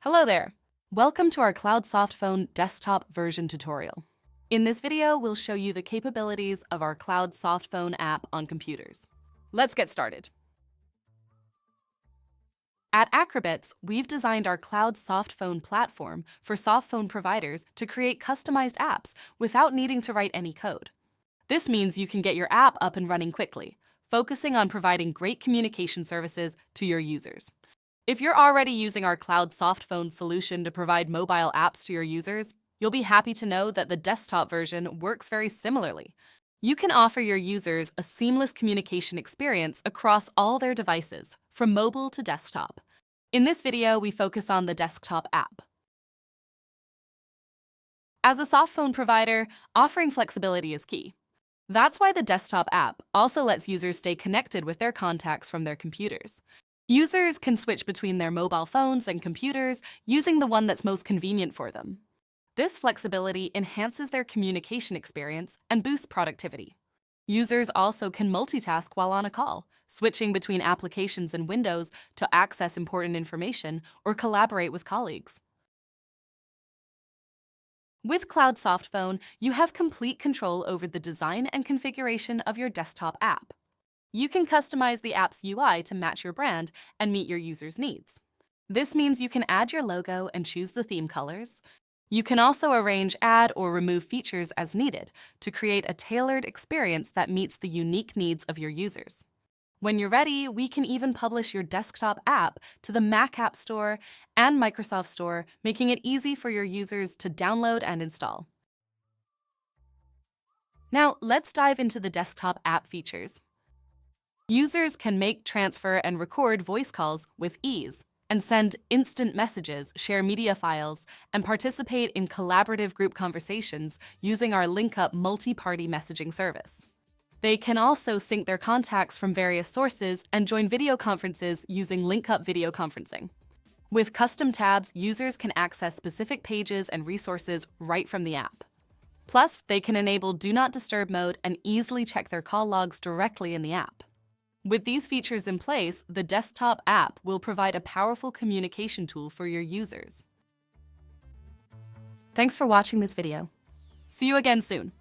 Hello there! Welcome to our Cloud Softphone Desktop version tutorial. In this video, we'll show you the capabilities of our Cloud Softphone app on computers. Let's get started. At Acrobits, we've designed our Cloud Softphone platform for softphone providers to create customized apps without needing to write any code. This means you can get your app up and running quickly, focusing on providing great communication services to your users. If you're already using our Cloud Softphone solution to provide mobile apps to your users, you'll be happy to know that the desktop version works very similarly. You can offer your users a seamless communication experience across all their devices, from mobile to desktop. In this video, we focus on the desktop app. As a softphone provider, offering flexibility is key. That's why the desktop app also lets users stay connected with their contacts from their computers. Users can switch between their mobile phones and computers using the one that's most convenient for them. This flexibility enhances their communication experience and boosts productivity. Users also can multitask while on a call, switching between applications and windows to access important information or collaborate with colleagues. With Cloud Softphone, you have complete control over the design and configuration of your desktop app. You can customize the app's UI to match your brand and meet your users' needs. This means you can add your logo and choose the theme colors. You can also arrange, add, or remove features as needed to create a tailored experience that meets the unique needs of your users. When you're ready, we can even publish your desktop app to the Mac App Store and Microsoft Store, making it easy for your users to download and install. Now, let's dive into the desktop app features. Users can make, transfer, and record voice calls with ease, and send instant messages, share media files, and participate in collaborative group conversations using our LinkUp multi-party messaging service. They can also sync their contacts from various sources and join video conferences using LinkUp video conferencing. With custom tabs, users can access specific pages and resources right from the app. Plus, they can enable Do Not Disturb mode and easily check their call logs directly in the app. With these features in place, the desktop app will provide a powerful communication tool for your users. Thanks for watching this video. See you again soon.